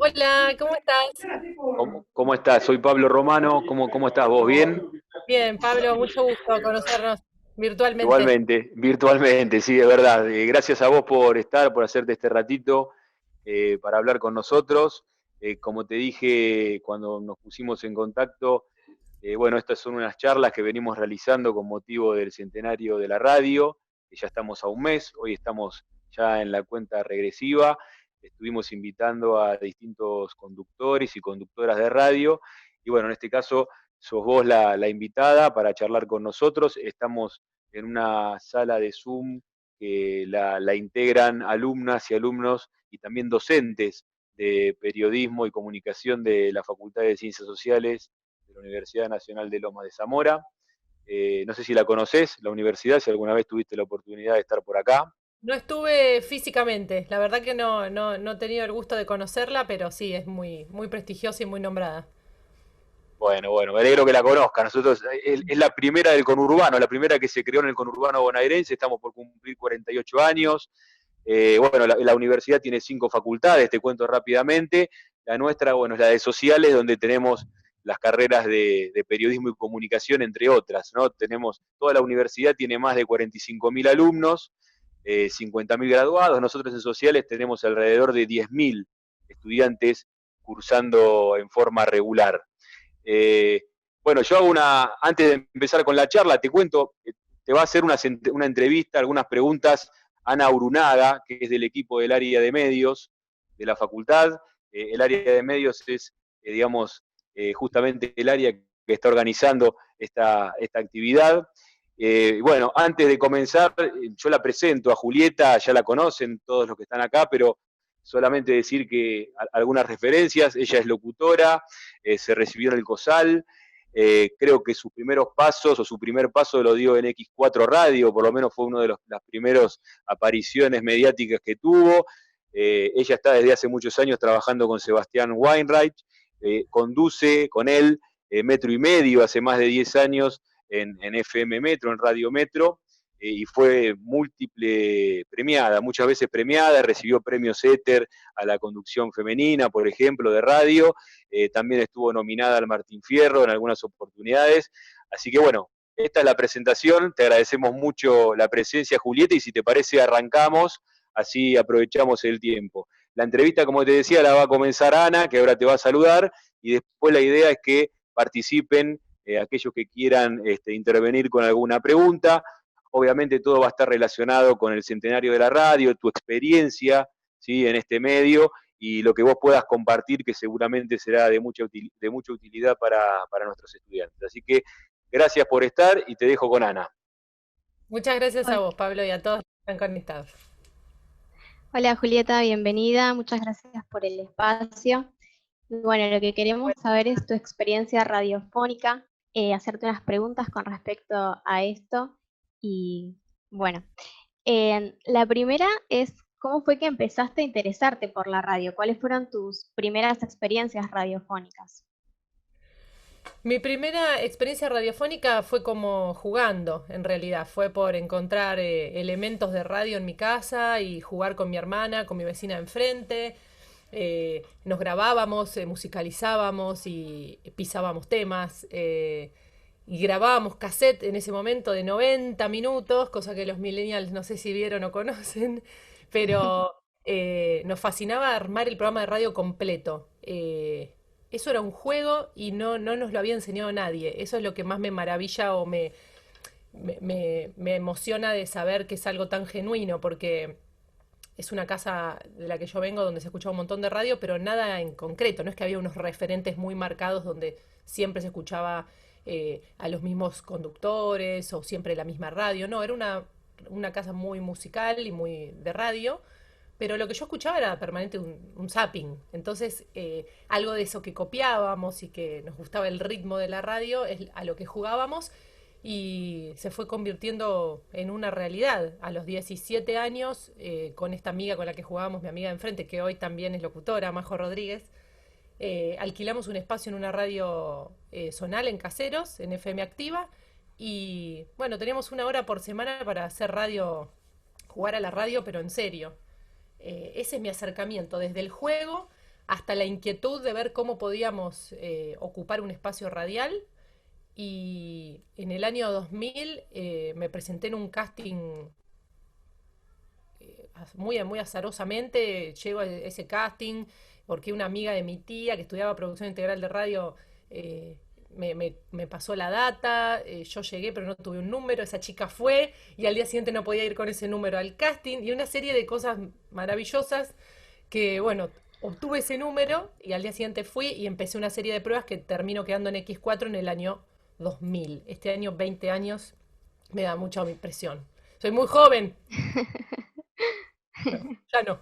Hola, ¿cómo estás? ¿Cómo estás? Soy Pablo Romano. ¿Cómo estás vos? ¿Bien? Bien, Pablo, mucho gusto conocernos virtualmente. Igualmente, virtualmente, sí, de verdad. Gracias a vos por estar, por hacerte este ratito para hablar con nosotros. Como te dije cuando nos pusimos en contacto, bueno, estas son unas charlas que venimos realizando con motivo del centenario de la radio, que ya estamos a un mes, hoy estamos ya en la cuenta regresiva. Estuvimos invitando a distintos conductores y conductoras de radio, y bueno, en este caso sos vos la invitada para charlar con nosotros. Estamos en una sala de Zoom que la integran alumnas y alumnos y también docentes de periodismo y comunicación de la Facultad de Ciencias Sociales de la Universidad Nacional de Lomas de Zamora. No sé si la conoces, la universidad, si alguna vez tuviste la oportunidad de estar por acá. No estuve físicamente, la verdad que no he tenido el gusto de conocerla, pero sí, es muy prestigiosa y muy nombrada. Bueno, me alegro que la conozcan. Nosotros es la primera del conurbano, la primera que se creó en el conurbano bonaerense. Estamos por cumplir 48 años. Bueno, la universidad tiene 5 facultades, te cuento rápidamente. La nuestra, bueno, es la de sociales, donde tenemos las carreras de periodismo y comunicación, entre otras, ¿no? Toda la universidad tiene más de 45.000 alumnos, 50.000 graduados. Nosotros en sociales tenemos alrededor de 10.000 estudiantes cursando en forma regular. Eh, bueno, yo hago antes de empezar con la charla, te cuento, te va a hacer una entrevista, algunas preguntas, Ana Urunaga, que es del equipo del área de medios de la facultad. El área de medios es, digamos, justamente el área que está organizando esta actividad. Bueno, antes de comenzar, yo la presento a Julieta, ya la conocen todos los que están acá, pero solamente decir que algunas referencias, ella es locutora, se recibió en el COSAL, creo que sus primeros pasos o su primer paso lo dio en X4 Radio, por lo menos fue una de las primeras apariciones mediáticas que tuvo. Ella está desde hace muchos años trabajando con Sebastián Weinreich, conduce con él Metro y Medio hace más de 10 años en FM Metro, en Radio Metro, y fue múltiple premiada, muchas veces premiada, recibió premios Éter a la conducción femenina, por ejemplo, de radio. También estuvo nominada al Martín Fierro en algunas oportunidades. Así que bueno, esta es la presentación, te agradecemos mucho la presencia, Julieta, y si te parece arrancamos, así aprovechamos el tiempo. La entrevista, como te decía, la va a comenzar Ana, que ahora te va a saludar, y después la idea es que participen aquellos que quieran intervenir con alguna pregunta. Obviamente todo va a estar relacionado con el centenario de la radio, tu experiencia, ¿sí?, en este medio, y lo que vos puedas compartir, que seguramente será de mucha utilidad para nuestros estudiantes. Así que gracias por estar y te dejo con Ana. Muchas gracias a Hol- vos, Pablo, y a todos los que están conectados. Hola Julieta, bienvenida. Muchas gracias por el espacio. Y bueno, lo que queremos saber es tu experiencia radiofónica, hacerte unas preguntas con respecto a esto. Y bueno, la primera es, ¿cómo fue que empezaste a interesarte por la radio? ¿Cuáles fueron tus primeras experiencias radiofónicas? Mi primera experiencia radiofónica fue como jugando, en realidad. Fue por encontrar elementos de radio en mi casa y jugar con mi hermana, con mi vecina de enfrente. Nos grabábamos, musicalizábamos y pisábamos temas. Y grabábamos cassette en ese momento de 90 minutos, cosa que los millennials no sé si vieron o conocen, pero nos fascinaba armar el programa de radio completo. Eso era un juego y no nos lo había enseñado nadie. Eso es lo que más me maravilla o me emociona de saber que es algo tan genuino, porque es una casa de la que yo vengo donde se escuchaba un montón de radio, pero nada en concreto. No es que había unos referentes muy marcados donde siempre se escuchaba a los mismos conductores o siempre la misma radio. No, era una casa muy musical y muy de radio, pero lo que yo escuchaba era permanente un zapping. Entonces, algo de eso que copiábamos y que nos gustaba el ritmo de la radio es a lo que jugábamos y se fue convirtiendo en una realidad. A los 17 años, con esta amiga con la que jugábamos, mi amiga de enfrente, que hoy también es locutora, Majo Rodríguez, alquilamos un espacio en una radio zonal en Caseros, en FM Activa, y bueno, teníamos una hora por semana para hacer radio, jugar a la radio, pero en serio. Ese es mi acercamiento, desde el juego hasta la inquietud de ver cómo podíamos ocupar un espacio radial. Y en el año 2000 me presenté en un casting muy, muy azarosamente. Llego a ese casting porque una amiga de mi tía que estudiaba producción integral de radio eh, me pasó la data. Yo llegué pero no tuve un número, esa chica fue y al día siguiente no podía ir con ese número al casting y una serie de cosas maravillosas que, bueno, obtuve ese número y al día siguiente fui y empecé una serie de pruebas que termino quedando en X4 en el año 2000. Este año, 20 años, me da mucha impresión. Soy muy joven. No, ya no.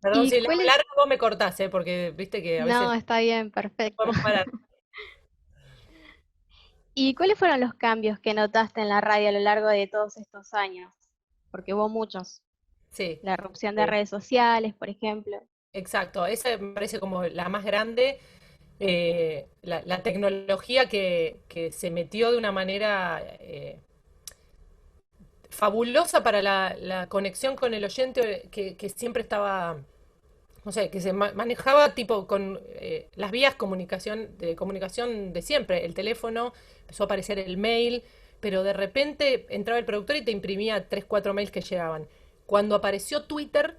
Perdón ¿Y si la cuáles? larga vos me cortás, ¿eh? Porque viste que a No, veces está bien, perfecto. podemos parar. ¿Y cuáles fueron los cambios que notaste en la radio a lo largo de todos estos años? Porque hubo muchos. Sí, La erupción de eh, redes sociales, por ejemplo. exacto. Esa me parece como la más grande. La tecnología que se metió de una manera fabulosa para la conexión con el oyente que siempre estaba, no sé, que se manejaba tipo con las vías de comunicación de siempre. El teléfono, empezó a aparecer el mail, pero de repente entraba el productor y te imprimía 3 4 mails que llegaban. Cuando apareció Twitter,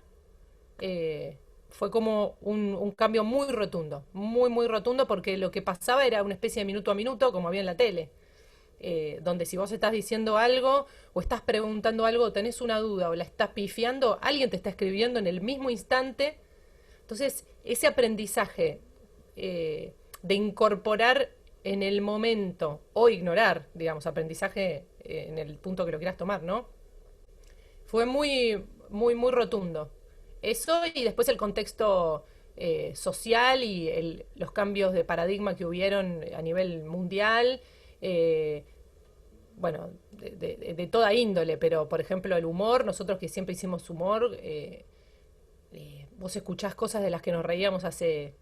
fue como un cambio muy rotundo, muy, muy rotundo, porque lo que pasaba era una especie de minuto a minuto, como había en la tele. Donde si vos estás diciendo algo o estás preguntando algo, o tenés una duda o la estás pifiando, alguien te está escribiendo en el mismo instante. Entonces, ese aprendizaje de incorporar en el momento o ignorar, digamos, aprendizaje en el punto que lo quieras tomar, ¿no? Fue muy, muy, muy rotundo. Eso y después el contexto social y los cambios de paradigma que hubieron a nivel mundial. eh, bueno, de toda índole, pero por ejemplo el humor, nosotros que siempre hicimos humor, vos escuchás cosas de las que nos reíamos hace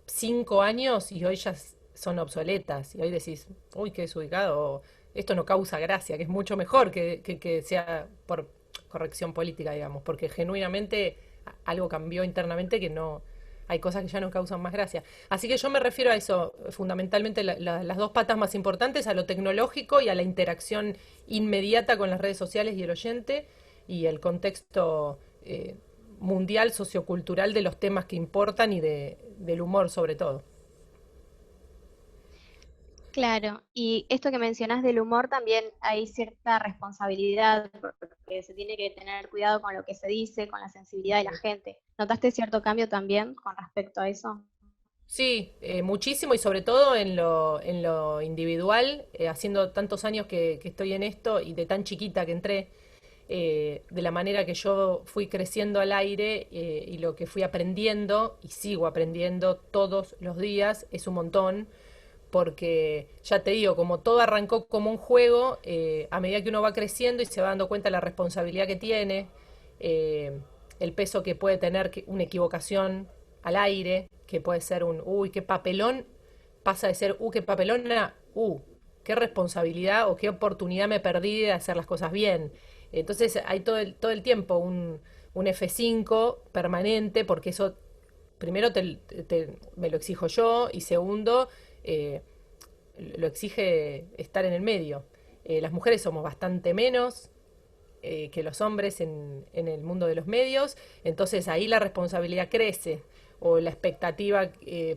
5 años y hoy ya son obsoletas. Y hoy decís, uy, qué desubicado, o esto no causa gracia, que es mucho mejor que sea por corrección política, digamos, porque genuinamente algo cambió internamente que no, hay cosas que ya no causan más gracia. Así que yo me refiero a eso, fundamentalmente las dos patas más importantes, a lo tecnológico y a la interacción inmediata con las redes sociales y el oyente, y el contexto mundial, sociocultural de los temas que importan y del humor sobre todo. Claro, y esto que mencionás del humor también hay cierta responsabilidad porque se tiene que tener cuidado con lo que se dice, con la sensibilidad de la gente. ¿Notaste cierto cambio también con respecto a eso? Sí, muchísimo y sobre todo en lo individual, haciendo tantos años que estoy en esto y de tan chiquita que entré, de la manera que yo fui creciendo al aire y lo que fui aprendiendo y sigo aprendiendo todos los días es un montón, porque ya te digo, como todo arrancó como un juego, a medida que uno va creciendo y se va dando cuenta de la responsabilidad que tiene, eh, el peso que puede tener una equivocación al aire, que puede ser un, uy, qué papelón, pasa de ser, qué papelón a, qué responsabilidad o qué oportunidad me perdí de hacer las cosas bien. Entonces hay todo el tiempo un F5 permanente, porque eso primero me lo exijo yo y segundo, eh, lo exige estar en el medio. Las mujeres somos bastante menos que los hombres en el mundo de los medios, entonces ahí la responsabilidad crece o la expectativa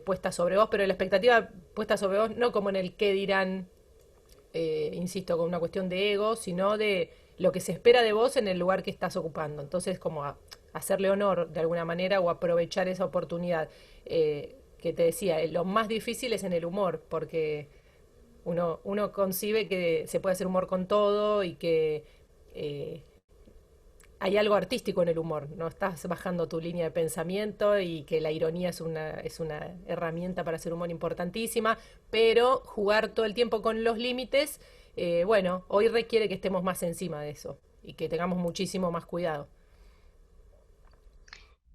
puesta sobre vos, pero la expectativa puesta sobre vos no como en el qué dirán, insisto, con una cuestión de ego, sino de lo que se espera de vos en el lugar que estás ocupando. Entonces, como hacerle honor de alguna manera o aprovechar esa oportunidad. Que te decía, lo más difícil es en el humor, porque uno concibe que se puede hacer humor con todo y que eh, hay algo artístico en el humor, no estás bajando tu línea de pensamiento y que la ironía es una herramienta para hacer humor importantísima, pero jugar todo el tiempo con los límites, bueno, hoy requiere que estemos más encima de eso y que tengamos muchísimo más cuidado.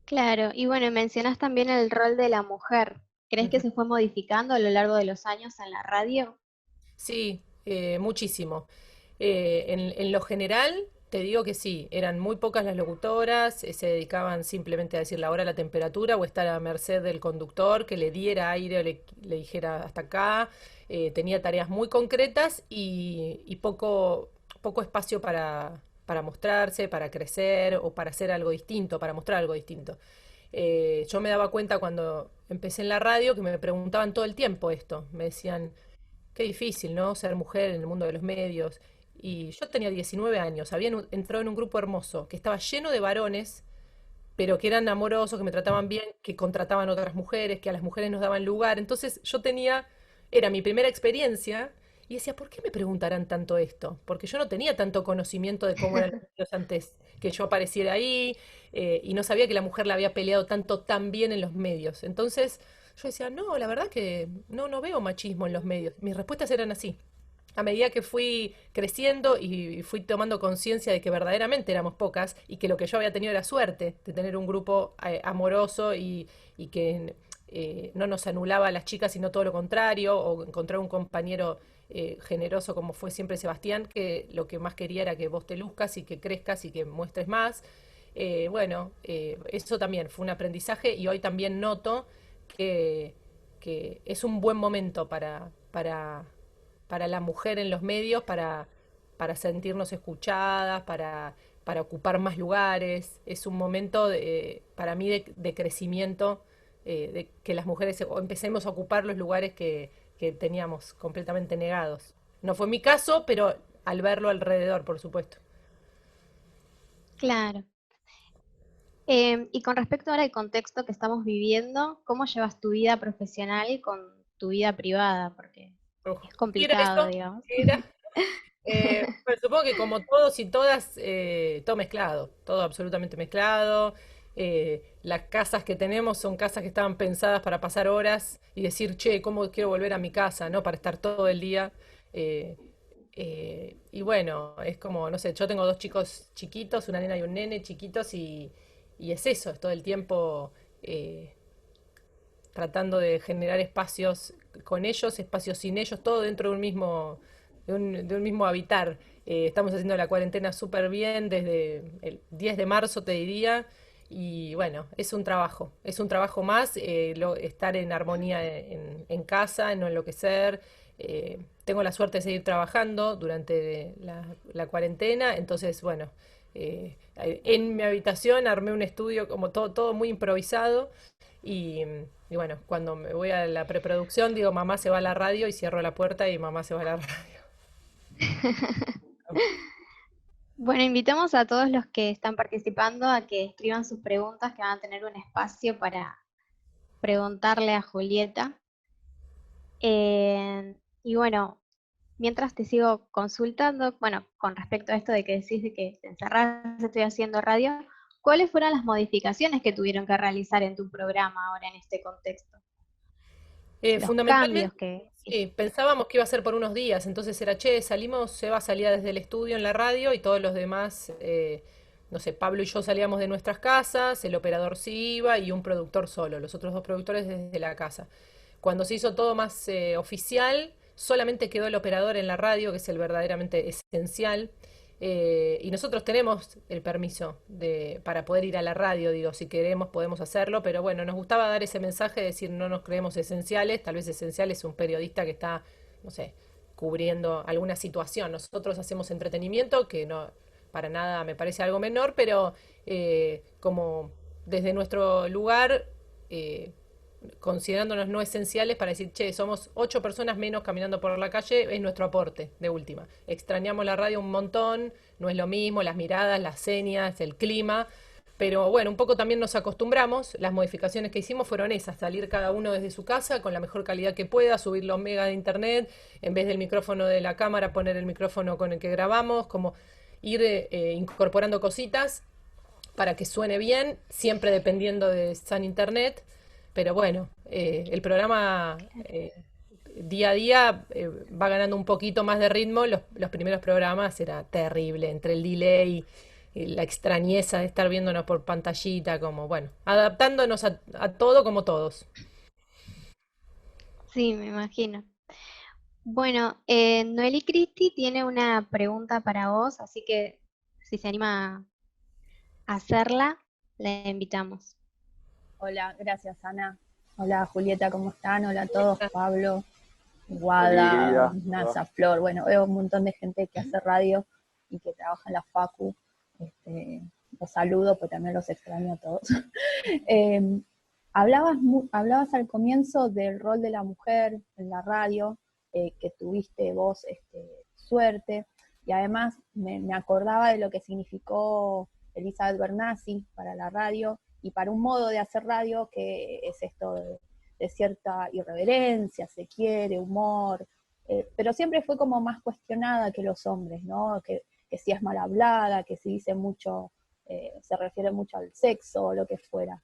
Claro, y bueno, mencionás también el rol de la mujer. ¿Crees que Ujú. se fue modificando a lo largo de los años en la radio? Sí, muchísimo. En lo general, te digo que sí, eran muy pocas las locutoras, se dedicaban simplemente a decir la hora, la temperatura o estar a merced del conductor que le diera aire o le dijera hasta acá. Tenía tareas muy concretas y poco espacio para mostrarse, para crecer o para hacer algo distinto, para mostrar algo distinto. Yo me daba cuenta cuando empecé en la radio que me preguntaban todo el tiempo esto. Me decían, qué difícil, ¿no? Ser mujer en el mundo de los medios. Y yo tenía 19 años, había entrado en un grupo hermoso que estaba lleno de varones, pero que eran amorosos, que me trataban bien, que contrataban otras mujeres, que a las mujeres nos daban lugar. Entonces era mi primera experiencia y decía, ¿por qué me preguntarán tanto esto? Porque yo no tenía tanto conocimiento de cómo eran los medios antes que yo apareciera ahí, y no sabía que la mujer la había peleado tanto tan bien en los medios. Entonces yo decía, no, la verdad que no veo machismo en los medios. Mis respuestas eran así. A medida que fui creciendo y fui tomando conciencia de que verdaderamente éramos pocas y que lo que yo había tenido era suerte de tener un grupo amoroso y que no nos anulaba a las chicas, sino todo lo contrario, o encontrar un compañero generoso como fue siempre Sebastián, que lo que más quería era que vos te luzcas y que crezcas y que muestres más. Eso también fue un aprendizaje y hoy también noto que, que es un buen momento para la mujer en los medios, para sentirnos escuchadas, para ocupar más lugares. Es un momento para mí de crecimiento, de que las mujeres empecemos a ocupar los lugares que teníamos completamente negados. No fue mi caso, pero al verlo alrededor, por supuesto. Claro. Y con respecto ahora al contexto que estamos viviendo, ¿cómo llevas tu vida profesional con tu vida privada? Porque Uf, es ¿qué era complicado, eso? digamos. ¿Qué era? Bueno, supongo que como todos y todas, todo mezclado, todo absolutamente mezclado. Las casas que tenemos son casas que estaban pensadas para pasar horas y decir, che, ¿cómo quiero volver a mi casa? ¿No? Para estar todo el día. Eh, y bueno, es como, no sé, yo tengo dos chicos chiquitos, una nena y un nene chiquitos, y es eso, es todo el tiempo eh, tratando de generar espacios con ellos, espacios sin ellos, todo dentro de un mismo habitar. Estamos haciendo la cuarentena súper bien desde el 10 de marzo, te diría, y bueno, es un trabajo más, estar en armonía en casa, no enloquecer. Tengo la suerte de seguir trabajando durante la cuarentena, entonces, bueno, en mi habitación armé un estudio como todo muy improvisado y, y bueno, cuando me voy a la preproducción, digo, mamá se va a la radio y cierro la puerta y mamá se va a la radio. Bueno, invitamos a todos los que están participando a que escriban sus preguntas, que van a tener un espacio para preguntarle a Julieta. Y bueno, mientras te sigo consultando, bueno, con respecto a esto de que decís de que te encerrás, estoy haciendo radio, ¿cuáles fueron las modificaciones que tuvieron que realizar en tu programa ahora en este contexto? Los cambios Fundamentalmente, que sí, hiciste. pensábamos que iba a ser por unos días, entonces era, che, salimos, Seba salía desde el estudio en la radio y todos los demás, no sé, Pablo y yo salíamos de nuestras casas, el operador sí iba y un productor solo, los otros dos productores desde la casa. Cuando se hizo todo más oficial, solamente quedó el operador en la radio, que es el verdaderamente esencial. Y nosotros tenemos el permiso para poder ir a la radio, digo, si queremos podemos hacerlo, pero bueno, nos gustaba dar ese mensaje de decir no nos creemos esenciales, tal vez esencial es un periodista que está, no sé, cubriendo alguna situación. Nosotros hacemos entretenimiento, que no, para nada me parece algo menor, pero como desde nuestro lugar, considerándonos no esenciales para decir, che, somos 8 personas menos caminando por la calle, es nuestro aporte de última. Extrañamos la radio un montón, no es lo mismo, las miradas, las señas, el clima, pero bueno, un poco también nos acostumbramos, las modificaciones que hicimos fueron esas, salir cada uno desde su casa con la mejor calidad que pueda, subir los megas de internet, en vez del micrófono de la cámara poner el micrófono con el que grabamos, como ir incorporando cositas para que suene bien, siempre dependiendo de San Internet. Pero bueno, el programa día a día va ganando un poquito más de ritmo. Los primeros programas era terrible, entre el delay y la extrañeza de estar viéndonos por pantallita, como bueno, adaptándonos a todo como todos. Sí, me imagino. Bueno, Noeli Cristi tiene una pregunta para vos, así que si se anima a hacerla, la invitamos. Hola, gracias Ana. Hola Julieta, ¿cómo están? Hola a todos, Pablo, Hola, Guada, querida. Nasa, Flor. Bueno, veo un montón de gente que hace radio y que trabaja en la Facu. Los saludo, pero también los extraño a todos. Hablabas al comienzo del rol de la mujer en la radio, que tuviste vos suerte, y además me acordaba de lo que significó Elizabeth Bernassi para la radio y para un modo de hacer radio que es esto de cierta irreverencia, se quiere, humor, pero siempre fue como más cuestionada que los hombres, ¿no? Que si es mal hablada, que si dice mucho, se refiere mucho al sexo o lo que fuera.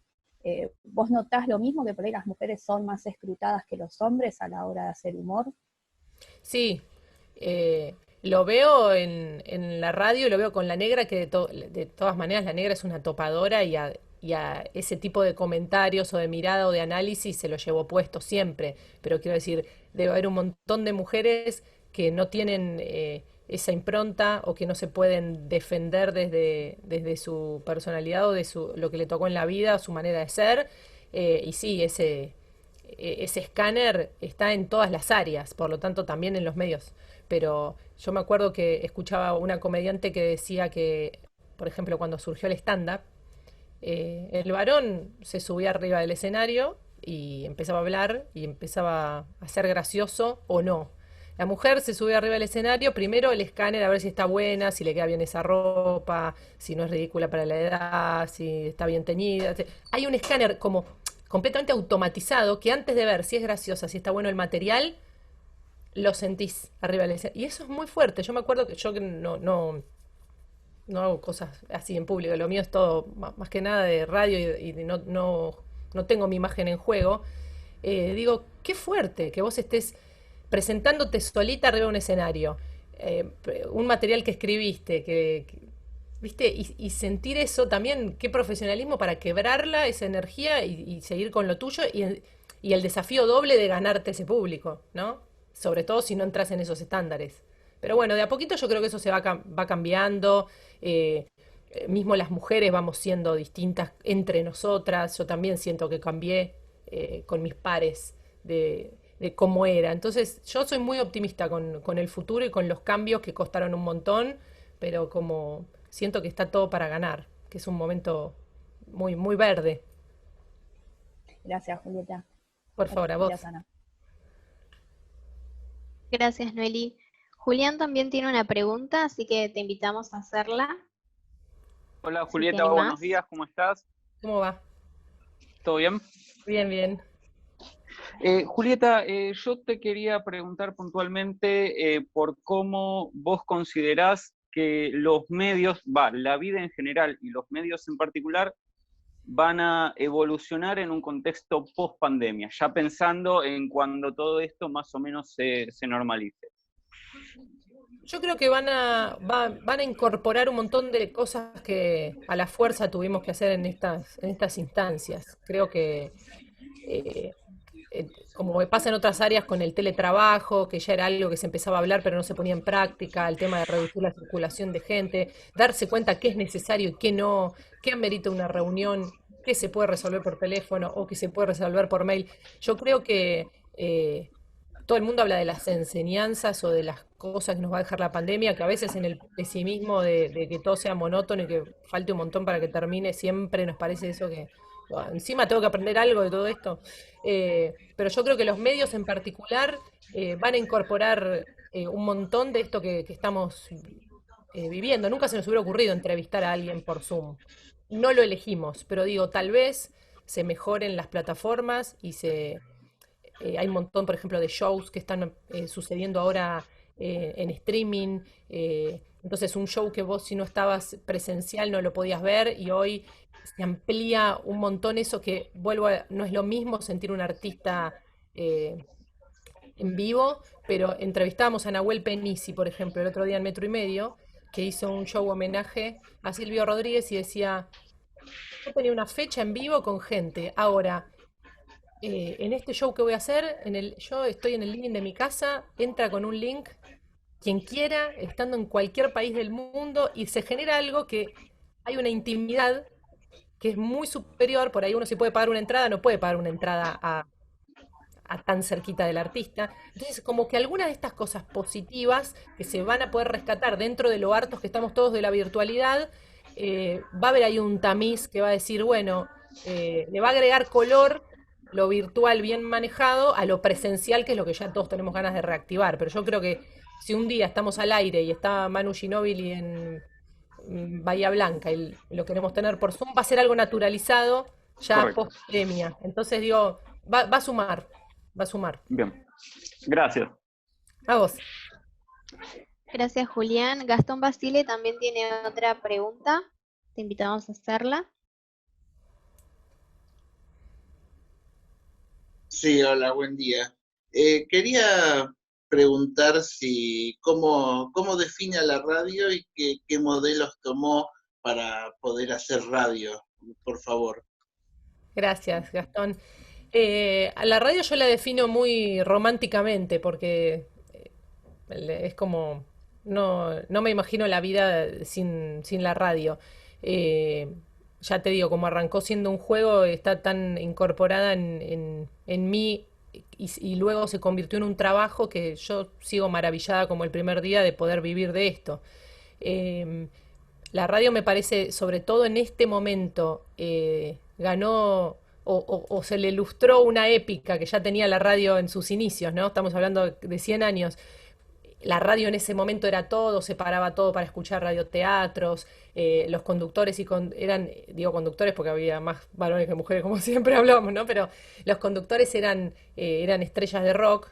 ¿Vos notás lo mismo, que por ahí las mujeres son más escrutadas que los hombres a la hora de hacer humor? Sí, lo veo en la radio y lo veo con la negra, que de todas maneras la negra es una topadora y a ese tipo de comentarios o de mirada o de análisis se lo llevó puesto siempre. Pero quiero decir, debe haber un montón de mujeres que no tienen esa impronta o que no se pueden defender desde su personalidad o de lo que le tocó en la vida, su manera de ser. Y sí, ese escáner está en todas las áreas, por lo tanto también en los medios. Pero yo me acuerdo que escuchaba una comediante que decía que, por ejemplo, cuando surgió el stand-up, el varón se subía arriba del escenario y empezaba a hablar y empezaba a ser gracioso o no. La mujer se sube arriba del escenario, primero el escáner a ver si está buena, si le queda bien esa ropa, si no es ridícula para la edad, si está bien teñida. Hay un escáner como completamente automatizado que antes de ver si es graciosa, si está bueno el material, lo sentís arriba del escenario. Y eso es muy fuerte. Yo me acuerdo que yo que no hago cosas así en público, lo mío es todo más que nada de radio y no tengo mi imagen en juego. Digo, qué fuerte que vos estés presentándote solita arriba de un escenario, un material que escribiste, ¿viste? Y sentir eso también, qué profesionalismo para quebrarla, esa energía y seguir con lo tuyo y el desafío doble de ganarte ese público, ¿no? Sobre todo si no entras en esos estándares. Pero bueno, de a poquito yo creo que eso va cambiando. eh, Mismo las mujeres vamos siendo distintas entre nosotras. Yo también siento que cambié con mis pares de cómo era. Entonces, yo soy muy optimista con el futuro y con los cambios que costaron un montón, pero como siento que está todo para ganar, que es un momento muy, muy verde. Gracias, Julieta. Por favor, a Gracias, vos. Ana. Gracias, Noeli. Julián también tiene una pregunta, así que te invitamos a hacerla, Hola si te Julieta, buenos animás. días, ¿cómo estás? ¿Cómo va? ¿Todo bien? Bien, bien. Julieta, yo te quería preguntar puntualmente por cómo vos considerás que los medios, la vida en general y los medios en particular, van a evolucionar en un contexto post pandemia, ya pensando en cuando todo esto más o menos se normalice. Yo creo que van a incorporar un montón de cosas que a la fuerza tuvimos que hacer en estas instancias. Creo que eh, como pasa en otras áreas con el teletrabajo, que ya era algo que se empezaba a hablar pero no se ponía en práctica, el tema de reducir la circulación de gente, darse cuenta qué es necesario y qué no, qué amerita una reunión, qué se puede resolver por teléfono o qué se puede resolver por mail. Yo creo que todo el mundo habla de las enseñanzas o de las cosas que nos va a dejar la pandemia, que a veces en el pesimismo de que todo sea monótono y que falte un montón para que termine, siempre nos parece eso que "Buah, encima tengo que aprender algo de todo esto". Pero yo creo que los medios en particular van a incorporar un montón de esto que estamos viviendo. Nunca se nos hubiera ocurrido entrevistar a alguien por Zoom. No lo elegimos, pero digo, tal vez se mejoren las plataformas hay un montón, por ejemplo, de shows que están sucediendo ahora en streaming. Entonces, un show que vos si no estabas presencial no lo podías ver y hoy se amplía un montón eso que, no es lo mismo sentir un artista eh, en vivo, pero entrevistábamos a Nahuel Penisi, por ejemplo, el otro día en Metro y Medio, que hizo un show homenaje a Silvio Rodríguez y decía, yo tenía una fecha en vivo con gente, ahora en este show que voy a hacer, yo estoy en el living de mi casa, entra con un link quien quiera, estando en cualquier país del mundo, y se genera algo que hay una intimidad que es muy superior. Por ahí uno, si puede pagar una entrada, no puede pagar una entrada a tan cerquita del artista. Entonces, como que algunas de estas cosas positivas que se van a poder rescatar dentro de lo hartos que estamos todos de la virtualidad, va a haber ahí un tamiz que va a decir, bueno, le va a agregar color lo virtual bien manejado a lo presencial, que es lo que ya todos tenemos ganas de reactivar. Pero yo creo que si un día estamos al aire y está Manu Ginóbili en Bahía Blanca y lo queremos tener por Zoom, va a ser algo naturalizado ya Correcto. post pandemia. Entonces digo, va a sumar, va a sumar. Bien. Gracias. A vos. Gracias, Julián. Gastón Basile también tiene otra pregunta. Te invitamos a hacerla. Sí, hola, buen día. Quería preguntar si cómo define a la radio y qué modelos tomó para poder hacer radio, por favor. Gracias, Gastón. A la radio yo la defino muy románticamente porque es como, no me imagino la vida sin la radio. Eh, ya te digo, como arrancó siendo un juego, está tan incorporada en mí y luego se convirtió en un trabajo que yo sigo maravillada como el primer día de poder vivir de esto. Eh, la radio me parece, sobre todo en este momento, ganó o se le lustró una épica que ya tenía la radio en sus inicios, ¿no? Estamos hablando de 100 años. La radio en ese momento era todo, se paraba todo para escuchar radioteatros, los conductores eran, digo conductores porque había más varones que mujeres, como siempre hablamos, ¿no? Pero los conductores eran estrellas de rock.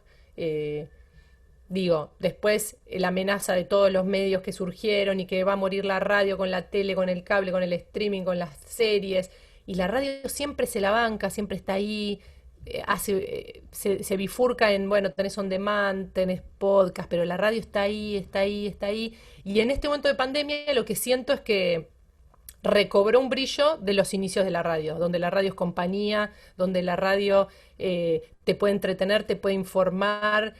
Digo, después la amenaza de todos los medios que surgieron y que va a morir la radio con la tele, con el cable, con el streaming, con las series. Y la radio siempre se la banca, siempre está ahí, se bifurca en, bueno, tenés on demand, tenés podcast, pero la radio está ahí, está ahí, está ahí. Y en este momento de pandemia lo que siento es que recobró un brillo de los inicios de la radio, donde la radio es compañía, donde la radio te puede entretener, te puede informar,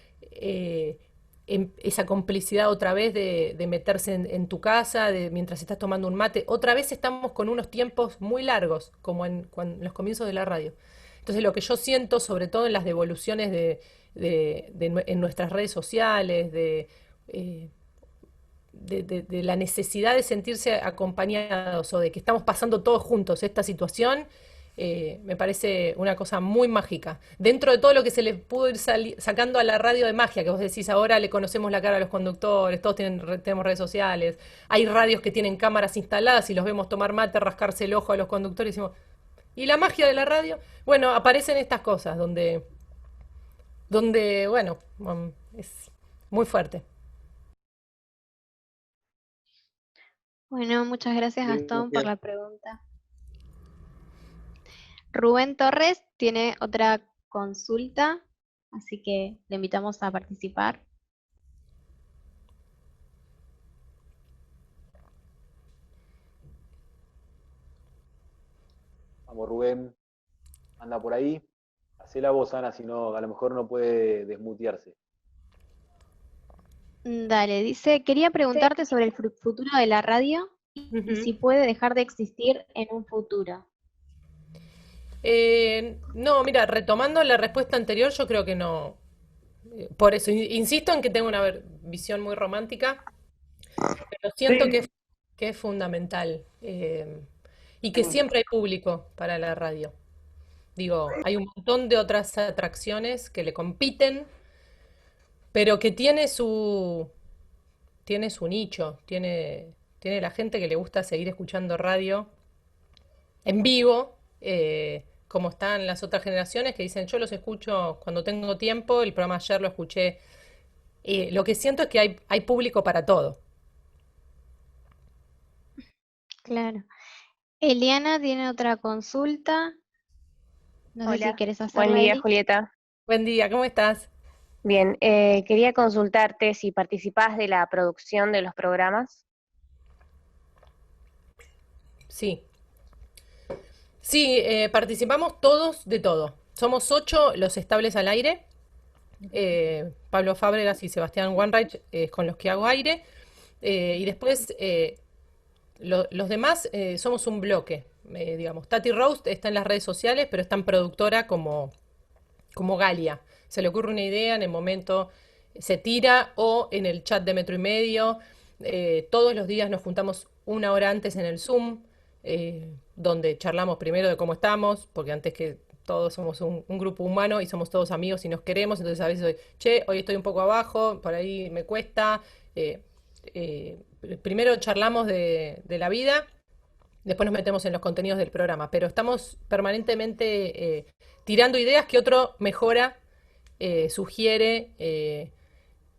esa complicidad otra vez de meterse en tu casa, mientras estás tomando un mate. Otra vez estamos con unos tiempos muy largos, como en los comienzos de la radio. Entonces lo que yo siento, sobre todo en las devoluciones en nuestras redes sociales, eh, de la necesidad de sentirse acompañados o de que estamos pasando todos juntos esta situación, me parece una cosa muy mágica. Dentro de todo lo que se le pudo ir sacando a la radio de magia, que vos decís ahora le conocemos la cara a los conductores, todos tenemos redes sociales, hay radios que tienen cámaras instaladas y los vemos tomar mate, rascarse el ojo a los conductores y decimos, ¿y la magia de la radio? Bueno, aparecen estas cosas donde bueno, es muy fuerte. Bueno, muchas gracias, Gastón, por Gracias. la pregunta. Rubén Torres tiene otra consulta, así que le invitamos a participar. Vamos, Rubén, anda por ahí. Hacé la voz, Ana, si no, a lo mejor no puede desmutearse. Dale, dice, quería preguntarte sobre el futuro de la radio y si puede dejar de existir en un futuro. No, mira, retomando la respuesta anterior, yo creo que no. Por eso, insisto en que tengo una visión muy romántica, pero siento que es fundamental y que siempre hay público para la radio. Digo, hay un montón de otras atracciones que le compiten, pero que tiene su nicho, tiene la gente que le gusta seguir escuchando radio en vivo, como están las otras generaciones que dicen, yo los escucho cuando tengo tiempo, el programa ayer lo escuché. Lo que siento es que hay público para todo. Claro. Eliana tiene otra consulta. No sé si Hola, quieres buen hacerla, día, Eli. Julieta. Buen día, ¿cómo estás? Bien, quería consultarte si participás de la producción de los programas. Sí. Sí, participamos todos de todo. Somos 8 los estables al aire. Pablo Fábregas y Sebastián Wanreich, con los que hago aire. Y después los demás somos un bloque, digamos. Tati Roast está en las redes sociales, pero es tan productora como Galia. Se le ocurre una idea, en el momento se tira, o en el chat de Metro y Medio. Todos los días nos juntamos una hora antes en el Zoom, donde charlamos primero de cómo estamos, porque antes que todos somos un grupo humano y somos todos amigos y nos queremos, entonces a veces che, hoy estoy un poco abajo, por ahí me cuesta. Eh, Primero charlamos de la vida, después nos metemos en los contenidos del programa, pero estamos permanentemente tirando ideas que otro mejora, sugiere,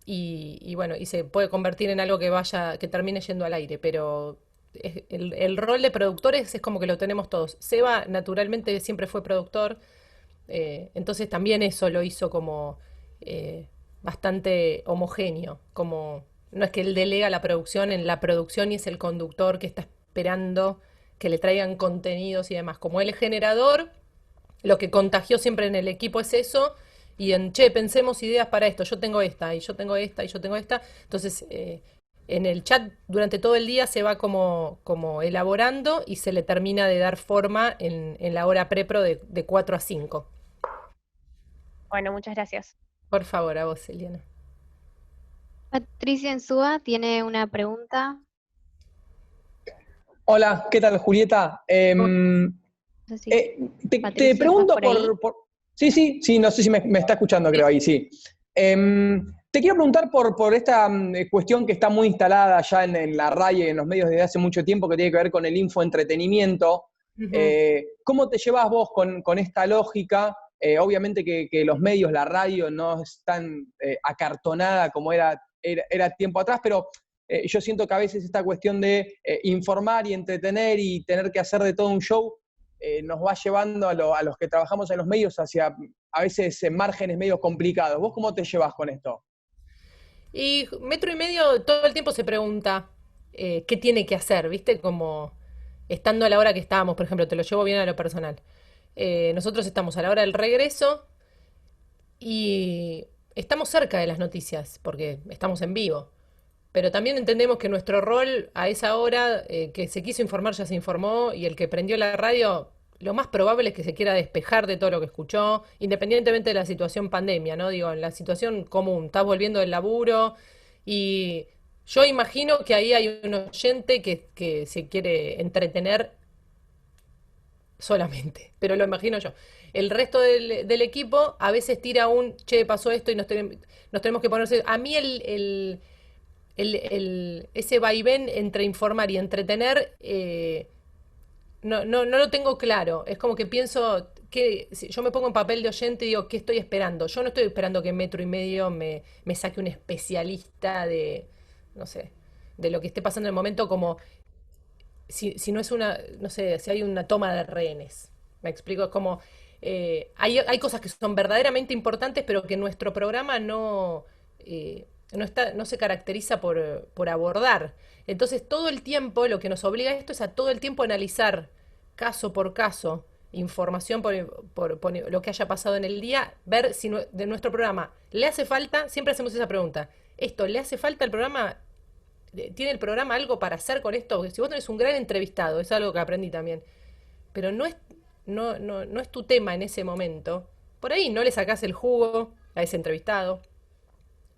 y bueno, y se puede convertir en algo que termine yendo al aire, pero el rol de productores es como que lo tenemos todos. Seba naturalmente siempre fue productor, entonces también eso lo hizo como bastante homogéneo, como no es que él delega la producción en la producción y es el conductor que está esperando que le traigan contenidos y demás. Como él es generador, lo que contagió siempre en el equipo es eso, y che, pensemos ideas para esto, yo tengo esta, y yo tengo esta, y yo tengo esta. Entonces, en el chat durante todo el día se va como elaborando y se le termina de dar forma en la hora prepro de 4 a 5. Bueno, muchas gracias. Por favor, a vos, Eliana. Patricia Ensúa tiene una pregunta. Hola, ¿qué tal, Julieta? No sé si Te Patricia, pregunto ¿estás por ahí? Sí, no sé si me está escuchando, creo, ahí, sí. Te quiero preguntar por esta cuestión que está muy instalada ya en la RAI y en los medios desde hace mucho tiempo, que tiene que ver con el infoentretenimiento. ¿Cómo te llevas vos con esta lógica? Obviamente que los medios, la radio, no es tan acartonada como era tiempo atrás, pero yo siento que a veces esta cuestión de informar y entretener y tener que hacer de todo un show nos va llevando a los que trabajamos en los medios hacia a veces márgenes medio complicados. ¿Vos cómo te llevas con esto? Y Metro y Medio todo el tiempo se pregunta qué tiene que hacer, ¿viste? Como estando a la hora que estábamos, por ejemplo, te lo llevo bien a lo personal. Nosotros estamos a la hora del regreso y estamos cerca de las noticias porque estamos en vivo. Pero también entendemos que nuestro rol a esa hora, que se quiso informar ya se informó, y el que prendió la radio, lo más probable es que se quiera despejar de todo lo que escuchó, independientemente de la situación pandemia, ¿no? Digo, en la situación común, estás volviendo del laburo y yo imagino que ahí hay un oyente que se quiere entretener solamente, pero lo imagino yo. El resto del equipo a veces tira che, pasó esto y nos tenemos que ponerse. A mí ese vaivén entre informar y entretener, no lo tengo claro. Es como que pienso que si yo me pongo en papel de oyente y digo, ¿qué estoy esperando? Yo no estoy esperando que Metro y Medio me saque un especialista no sé, de lo que esté pasando en el momento, como si no es no sé, si hay una toma de rehenes. Me explico, es como, hay cosas que son verdaderamente importantes, pero que nuestro programa no se caracteriza por abordar. Entonces, todo el tiempo, lo que nos obliga a esto es a todo el tiempo analizar caso por caso, información por lo que haya pasado en el día, ver si de nuestro programa le hace falta, siempre hacemos esa pregunta, ¿esto le hace falta al programa? ¿Tiene el programa algo para hacer con esto? Porque si vos tenés un gran entrevistado, es algo que aprendí también, pero no es tu tema en ese momento, por ahí no le sacás el jugo a ese entrevistado,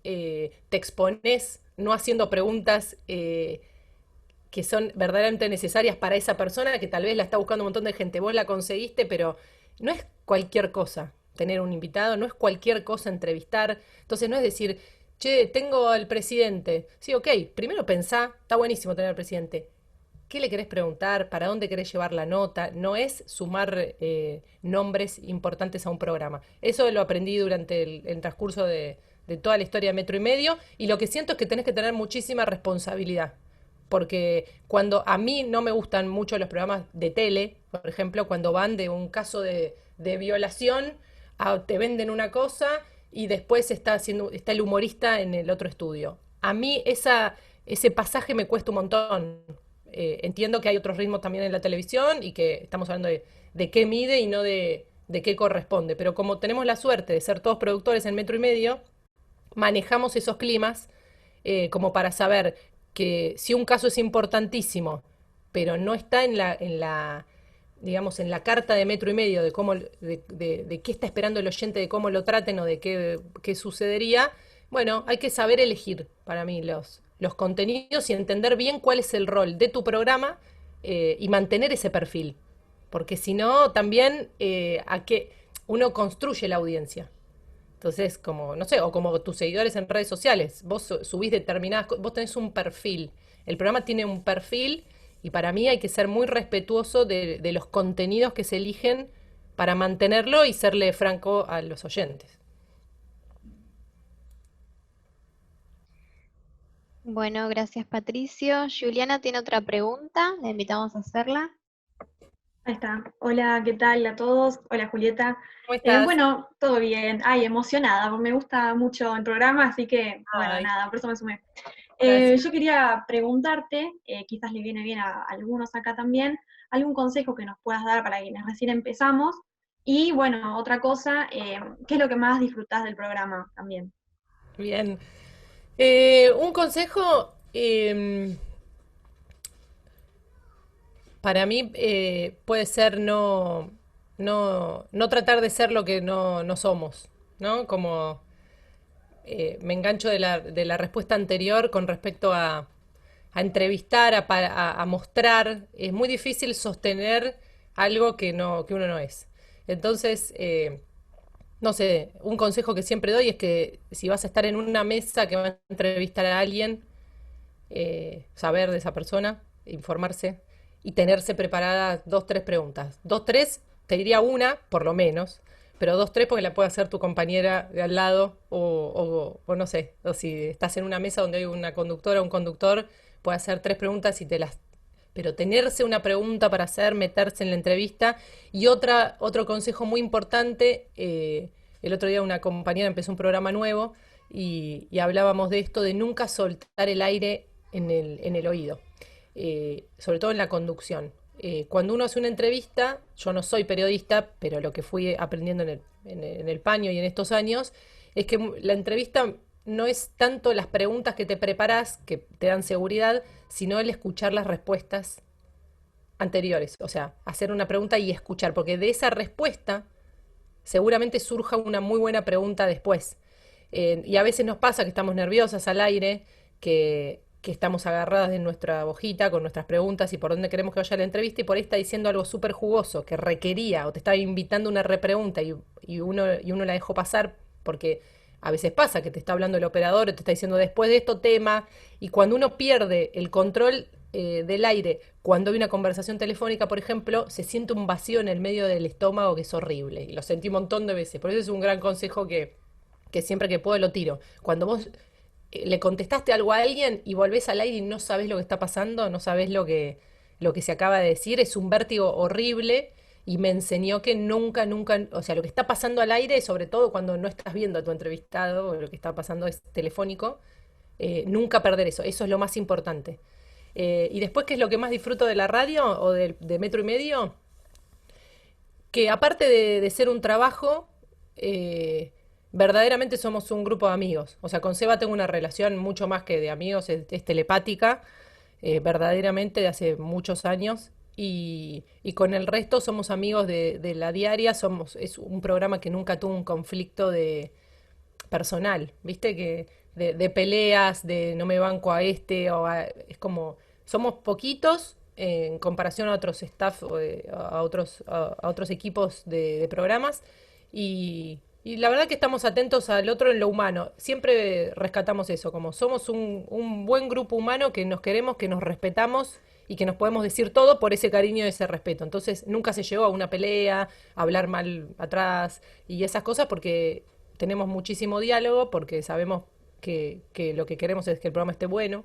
te expones no haciendo preguntas que son verdaderamente necesarias para esa persona que tal vez la está buscando un montón de gente. Vos la conseguiste, pero no es cualquier cosa tener un invitado, no es cualquier cosa entrevistar. Entonces no es decir, che, tengo al presidente. Sí, ok, primero pensá, está buenísimo tener al presidente. ¿Qué le querés preguntar? ¿Para dónde querés llevar la nota? No es sumar nombres importantes a un programa. Eso lo aprendí durante el transcurso de toda la historia de Metro y Medio, y lo que siento es que tenés que tener muchísima responsabilidad. Porque cuando a mí no me gustan mucho los programas de tele, por ejemplo, cuando van de un caso de violación, te venden una cosa y después está el humorista en el otro estudio. A mí ese pasaje me cuesta un montón. Entiendo que hay otros ritmos también en la televisión y que estamos hablando de qué mide y no de de qué corresponde. Pero como tenemos la suerte de ser todos productores en Metro y Medio, manejamos esos climas como para saber que si un caso es importantísimo, pero no está digamos, en la carta de Metro y Medio de cómo, de qué está esperando el oyente, de cómo lo traten o de qué sucedería, bueno, hay que saber elegir para mí los contenidos y entender bien cuál es el rol de tu programa y mantener ese perfil. Porque si no, también a que uno construye la audiencia. Entonces, como, no sé, o como tus seguidores en redes sociales, vos subís determinadas cosas, vos tenés un perfil. El programa tiene un perfil y para mí hay que ser muy respetuoso de los contenidos que se eligen para mantenerlo y serle franco a los oyentes. Bueno, gracias Patricio. Juliana tiene otra pregunta, le invitamos a hacerla. Ahí está. Hola, ¿qué tal a todos? Hola, Julieta. ¿Cómo estás? Bueno, todo bien. Ay, emocionada, me gusta mucho el programa, así que, bueno, Ay, nada, por eso me sumé. gracias. Yo quería preguntarte, quizás le viene bien a algunos acá también, algún consejo que nos puedas dar para quienes recién empezamos. Y, bueno, otra cosa, ¿qué es lo que más disfrutás del programa también? Bien. Un consejo, para mí puede ser no tratar de ser lo que no somos, ¿no? Como me engancho de la respuesta anterior con respecto a entrevistar, a mostrar. Es muy difícil sostener algo que uno no es. Entonces, no sé, un consejo que siempre doy es que si vas a estar en una mesa que va a entrevistar a alguien, saber de esa persona, informarse y tenerse preparadas dos, tres preguntas. Dos, tres, te diría una, por lo menos, pero dos, tres porque la puede hacer tu compañera de al lado o no sé, o si estás en una mesa donde hay una conductora o un conductor, puede hacer tres preguntas y te las... Pero tenerse una pregunta para hacer, meterse en la entrevista. Y otro consejo muy importante, el otro día una compañera empezó un programa nuevo y hablábamos de esto, de nunca soltar el aire en el oído, sobre todo en la conducción. Cuando uno hace una entrevista, yo no soy periodista, pero lo que fui aprendiendo en el paño y en estos años, es que la entrevista no es tanto las preguntas que te preparas, que te dan seguridad, sino el escuchar las respuestas anteriores. O sea, hacer una pregunta y escuchar, porque de esa respuesta seguramente surja una muy buena pregunta después. Y a veces nos pasa que estamos nerviosas al aire, que estamos agarradas de nuestra hojita con nuestras preguntas y por dónde queremos que vaya la entrevista y por ahí está diciendo algo súper jugoso que requería o te está invitando a una repregunta y uno la dejó pasar porque a veces pasa que te está hablando el operador y te está diciendo después de esto tema y cuando uno pierde el control del aire, cuando hay una conversación telefónica, por ejemplo, se siente un vacío en el medio del estómago que es horrible y lo sentí un montón de veces. Por eso es un gran consejo que siempre que puedo lo tiro. Cuando vos le contestaste algo a alguien y volvés al aire y no sabés lo que está pasando, no sabés lo que se acaba de decir, es un vértigo horrible y me enseñó que nunca, nunca, o sea, lo que está pasando al aire, sobre todo cuando no estás viendo a tu entrevistado, o lo que está pasando es telefónico, nunca perder eso, eso es lo más importante. Y después, ¿qué es lo que más disfruto de la radio o de Metro y Medio? Que aparte de ser un trabajo, verdaderamente somos un grupo de amigos. O sea, con Seba tengo una relación mucho más que de amigos, es telepática, verdaderamente de hace muchos años. Y con el resto somos amigos de la diaria, es un programa que nunca tuvo un conflicto personal, ¿viste? De peleas, de no me banco a es como, somos poquitos en comparación a otros staff, a otros equipos de programas, y la verdad que estamos atentos al otro en lo humano. Siempre rescatamos eso, como somos un buen grupo humano que nos queremos, que nos respetamos y que nos podemos decir todo por ese cariño y ese respeto. Entonces nunca se llegó a una pelea, a hablar mal atrás y esas cosas porque tenemos muchísimo diálogo, porque sabemos que lo que queremos es que el programa esté bueno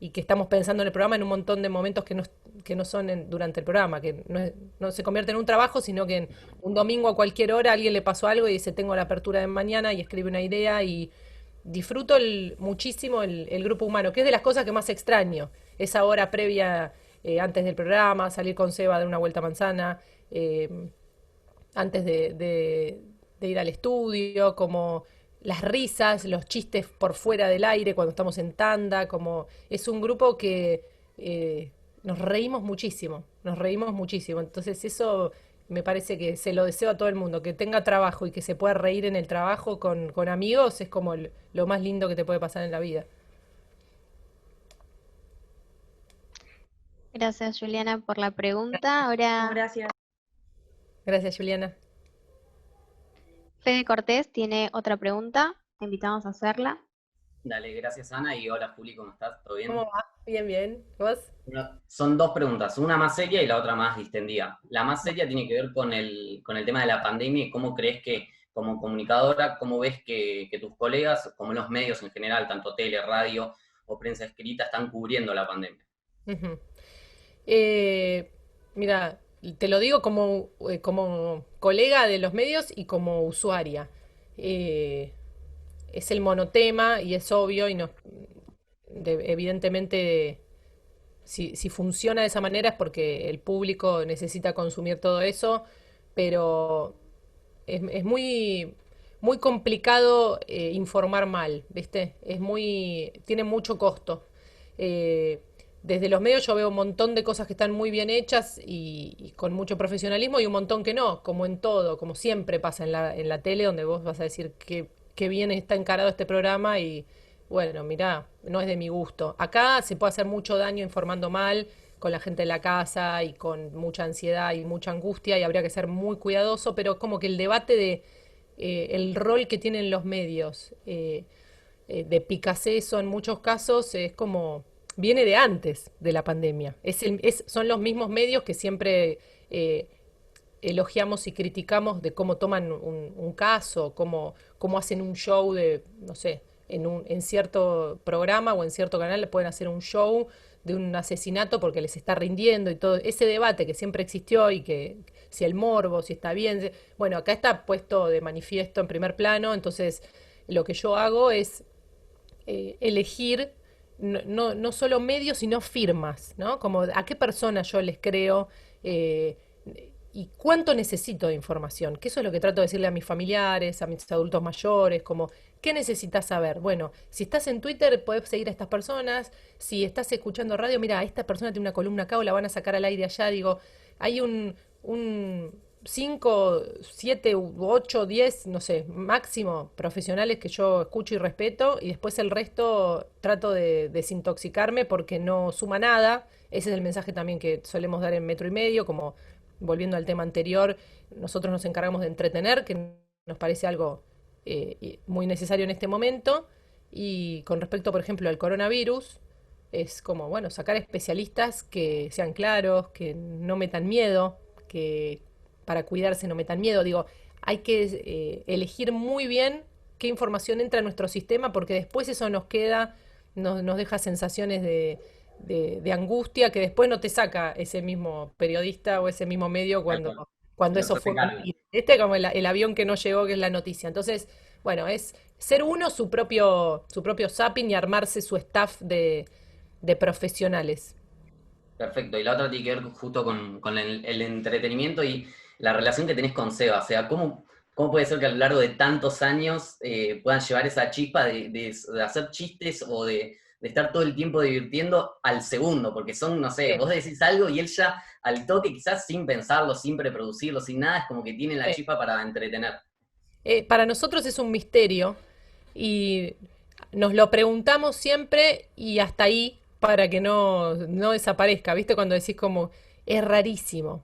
y que estamos pensando en el programa en un montón de momentos que no son durante el programa, que no se convierte en un trabajo, sino que en un domingo a cualquier hora alguien le pasó algo y dice, tengo la apertura de mañana y escribe una idea y disfruto muchísimo el grupo humano, que es de las cosas que más extraño, esa hora previa antes del programa, salir con Seba de una vuelta a manzana, antes de ir al estudio, como las risas, los chistes por fuera del aire cuando estamos en tanda, como es un grupo que nos reímos muchísimo, nos reímos muchísimo. Entonces eso me parece que se lo deseo a todo el mundo, que tenga trabajo y que se pueda reír en el trabajo con amigos, es como lo más lindo que te puede pasar en la vida. Gracias, Juliana, por la pregunta. Ahora Gracias. Gracias, Juliana. Fede Cortés tiene otra pregunta. Te invitamos a hacerla. Dale, gracias Ana y hola Juli, ¿cómo estás? ¿Todo bien? ¿Cómo va? Bien, bien. ¿Vos? Bueno, son dos preguntas, una más seria y la otra más distendida. La más seria tiene que ver con el tema de la pandemia y cómo crees que, como comunicadora, cómo ves que tus colegas, como los medios en general, tanto tele, radio o prensa escrita, están cubriendo la pandemia. Ujú. Mira, te lo digo como colega de los medios y como usuaria. Eh, es el monotema y es obvio y evidentemente si funciona de esa manera es porque el público necesita consumir todo eso, pero es muy complicado informar mal, ¿viste? Tiene mucho costo. Eh, Desde los medios yo veo un montón de cosas que están muy bien hechas y con mucho profesionalismo y un montón que no, como en todo, como siempre pasa en la tele, donde vos vas a decir que bien está encarado este programa y bueno, mirá, no es de mi gusto. Acá se puede hacer mucho daño informando mal, con la gente de la casa y con mucha ansiedad y mucha angustia y habría que ser muy cuidadoso, pero como que el debate de el rol que tienen los medios de Picasso en muchos casos es como viene de antes de la pandemia. Son los mismos medios que siempre elogiamos y criticamos de cómo toman un caso, cómo hacen un show de, no sé, en cierto programa o en cierto canal le pueden hacer un show de un asesinato porque les está rindiendo y todo ese debate que siempre existió y que si el morbo, si está bien, bueno, acá está puesto de manifiesto en primer plano, entonces lo que yo hago es elegir no solo medios, sino firmas, ¿no? Como a qué persona yo les creo eh, y cuánto necesito de información, que eso es lo que trato de decirle a mis familiares, a mis adultos mayores, como, ¿qué necesitas saber? Bueno, si estás en Twitter, podés seguir a estas personas, si estás escuchando radio, mira, esta persona tiene una columna acá o la van a sacar al aire allá, digo, hay un 5, 7 u 8, 10, no sé, máximo profesionales que yo escucho y respeto y después el resto trato de desintoxicarme porque no suma nada. Ese es el mensaje también que solemos dar en Metro y Medio, como volviendo al tema anterior, nosotros nos encargamos de entretener, que nos parece algo muy necesario en este momento. Y con respecto, por ejemplo, al coronavirus, es como, bueno, sacar especialistas que sean claros, que no metan miedo, que para cuidarse no metan miedo. Digo, hay que elegir muy bien qué información entra en nuestro sistema porque después eso nos deja sensaciones de angustia que después no te saca ese mismo periodista o ese mismo medio cuando eso fue mentira. Este como el avión que no llegó, que es la noticia. Entonces, bueno, es ser uno su propio zapping y armarse su staff de profesionales. Perfecto, y la otra tiene que ver justo con el entretenimiento y la relación que tenés con Seba. O sea, ¿cómo puede ser que a lo largo de tantos años puedan llevar esa chispa de hacer chistes o de estar todo el tiempo divirtiendo al segundo? Porque son, no sé, Sí. vos decís algo y él ya al toque, quizás sin pensarlo, sin preproducirlo, sin nada, es como que tiene la Sí. chispa para entretener. Para nosotros es un misterio y nos lo preguntamos siempre y hasta ahí para que no desaparezca. ¿Viste? Cuando decís como, es rarísimo,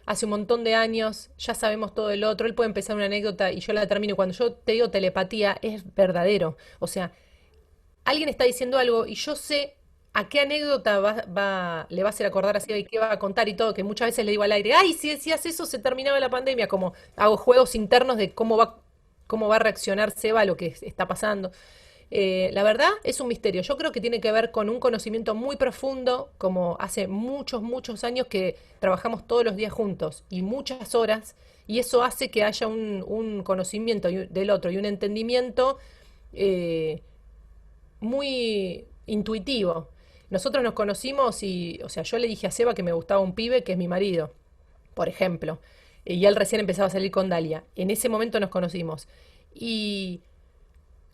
hace un montón de años, ya sabemos todo el otro, él puede empezar una anécdota y yo la termino. Y cuando yo te digo telepatía, es verdadero. O sea, alguien está diciendo algo y yo sé a qué anécdota le va a hacer acordar así y qué va a contar y todo, que muchas veces le digo al aire, ay, si decías eso se terminaba la pandemia, como hago juegos internos de cómo va a reaccionar Seba a lo que está pasando. La verdad es un misterio. Yo creo que tiene que ver con un conocimiento muy profundo, como hace muchos, muchos años que trabajamos todos los días juntos y muchas horas, y eso hace que haya un conocimiento del otro y un entendimiento eh, muy intuitivo. Nosotros nos conocimos y, o sea, yo le dije a Seba que me gustaba un pibe que es mi marido, por ejemplo. y él recién empezaba a salir con Dalia. En ese momento nos conocimos. Y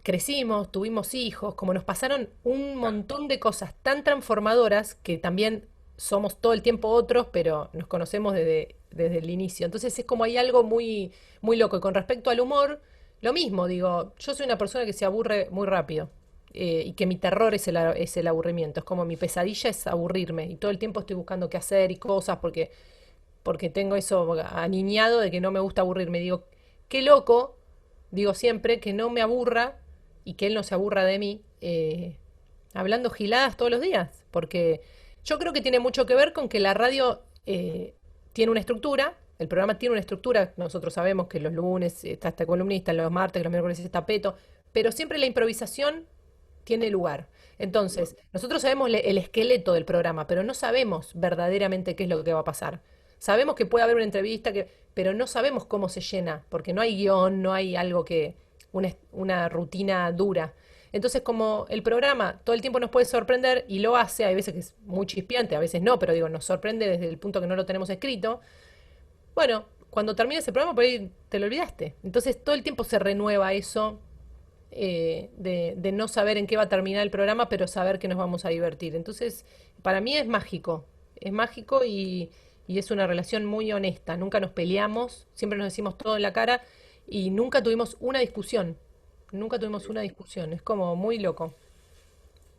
crecimos, tuvimos hijos, como nos pasaron un montón de cosas tan transformadoras que también somos todo el tiempo otros, pero nos conocemos desde el inicio. Entonces es como hay algo muy, muy loco. Y con respecto al humor, lo mismo, digo, yo soy una persona que se aburre muy rápido. Y que mi terror es el aburrimiento, es como mi pesadilla es aburrirme y todo el tiempo estoy buscando qué hacer y cosas porque tengo eso aniñado de que no me gusta aburrirme. Digo, qué loco, digo siempre, que no me aburra y que él no se aburra de mí hablando giladas todos los días, porque yo creo que tiene mucho que ver con que la radio tiene una estructura, el programa tiene una estructura, nosotros sabemos que los lunes está este columnista, los martes, los miércoles está Peto, pero siempre la improvisación tiene lugar. Entonces, nosotros sabemos el esqueleto del programa, pero no sabemos verdaderamente qué es lo que va a pasar. Sabemos que puede haber una entrevista, pero no sabemos cómo se llena, porque no hay guión, no hay algo una rutina dura. Entonces, como el programa todo el tiempo nos puede sorprender y lo hace, hay veces que es muy chispeante, a veces no, pero digo, nos sorprende desde el punto que no lo tenemos escrito. Bueno, cuando termina ese programa, por ahí te lo olvidaste. Entonces, todo el tiempo se renueva eso de no saber en qué va a terminar el programa, pero saber que nos vamos a divertir. Entonces, para mí es mágico y es una relación muy honesta. Nunca nos peleamos, siempre nos decimos todo en la cara y nunca tuvimos una discusión. Nunca tuvimos una discusión, es como muy loco.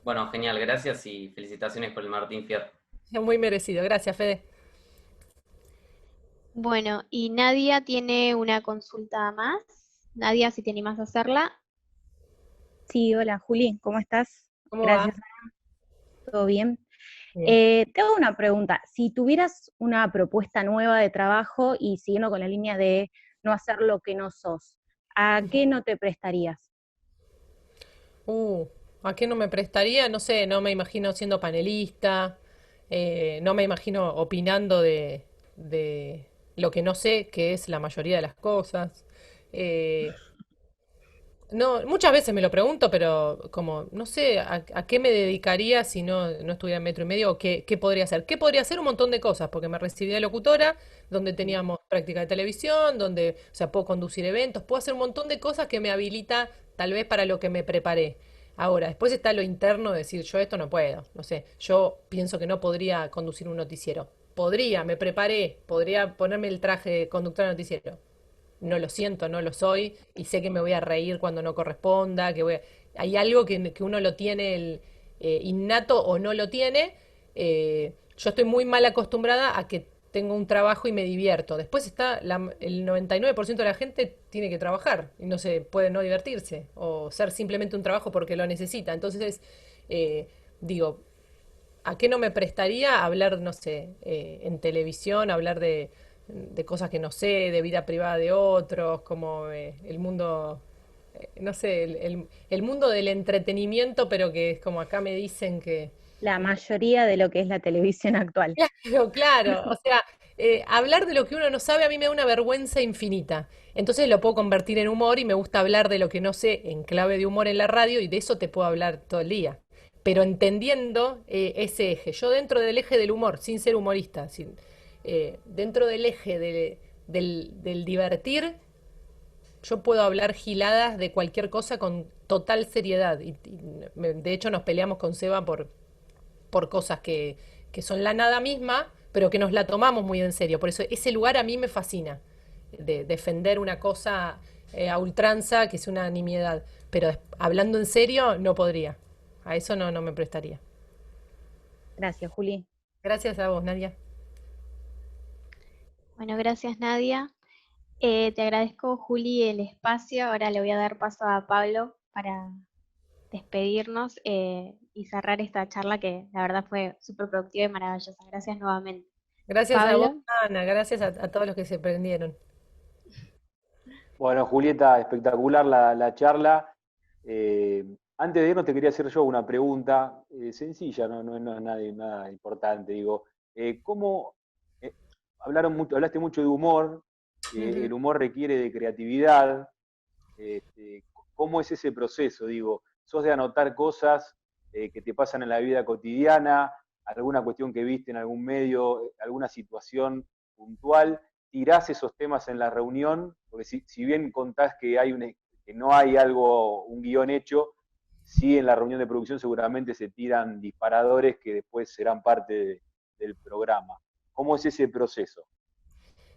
Bueno, genial, gracias y felicitaciones por el Martín Fierro. Es muy merecido. Gracias, Fede. Bueno, y Nadia tiene una consulta más. Nadia, si te animás a hacerla. Sí, hola Juli, ¿cómo estás? ¿Cómo Gracias, va? ¿todo bien? Bien. Te hago una pregunta. Si tuvieras una propuesta nueva de trabajo y siguiendo con la línea de no hacer lo que no sos, ¿a qué no te prestarías? Uh, ¿A qué no me prestaría? No sé, no me imagino siendo panelista, no me imagino opinando de lo que no sé, que es la mayoría de las cosas. Eh, no, muchas veces me lo pregunto, pero como no sé a qué me dedicaría si no estuviera en Metro y Medio o qué podría hacer. ¿Qué podría hacer? Un montón de cosas, porque me recibí de locutora, donde teníamos práctica de televisión, donde, o sea, puedo conducir eventos, puedo hacer un montón de cosas que me habilita tal vez para lo que me preparé. Ahora, después está lo interno de decir, yo esto no puedo, no sé, yo pienso que no podría conducir un noticiero. Podría, me preparé, podría ponerme el traje de conductor de noticiero, no lo siento, no lo soy, y sé que me voy a reír cuando no corresponda, hay algo que uno lo tiene innato o no lo tiene. Yo estoy muy mal acostumbrada a que tengo un trabajo y me divierto. Después está el 99% de la gente tiene que trabajar y no se puede no divertirse o ser simplemente un trabajo porque lo necesita. Entonces, digo, ¿a qué no me prestaría hablar, no sé, en televisión, hablar de cosas que no sé, de vida privada de otros, como el mundo, no sé, el mundo del entretenimiento, pero que es como acá me dicen que... La mayoría de lo que es la televisión actual. Claro, claro, o sea, hablar de lo que uno no sabe a mí me da una vergüenza infinita. Entonces lo puedo convertir en humor y me gusta hablar de lo que no sé en clave de humor en la radio y de eso te puedo hablar todo el día. Pero entendiendo ese eje, yo dentro del eje del humor, sin ser humorista, dentro del eje del divertir, yo puedo hablar giladas de cualquier cosa con total seriedad. De hecho nos peleamos con Seba por cosas que son la nada misma, pero que nos la tomamos muy en serio. Por eso ese lugar a mí me fascina, de defender una cosa a ultranza, que es una nimiedad. Pero hablando en serio, no podría. A eso no me prestaría. Gracias, Juli. Gracias a vos, Nadia. Bueno, gracias Nadia. Te agradezco, Juli, el espacio. Ahora le voy a dar paso a Pablo para despedirnos y cerrar esta charla que la verdad fue súper productiva y maravillosa. Gracias nuevamente. Gracias a vos, Pablo. Ana. Gracias a todos los que se prendieron. Bueno, Julieta, espectacular la charla. Antes de irnos te quería hacer yo una pregunta sencilla, no es nada importante. Digo, ¿cómo hablaste mucho de humor? El humor requiere de creatividad. ¿Cómo es ese proceso? Digo, ¿sos de anotar cosas que te pasan en la vida cotidiana, alguna cuestión que viste en algún medio, alguna situación puntual, tirás esos temas en la reunión, porque si bien contás que que no hay un guión hecho, sí en la reunión de producción seguramente se tiran disparadores que después serán parte del programa. ¿Cómo es ese proceso?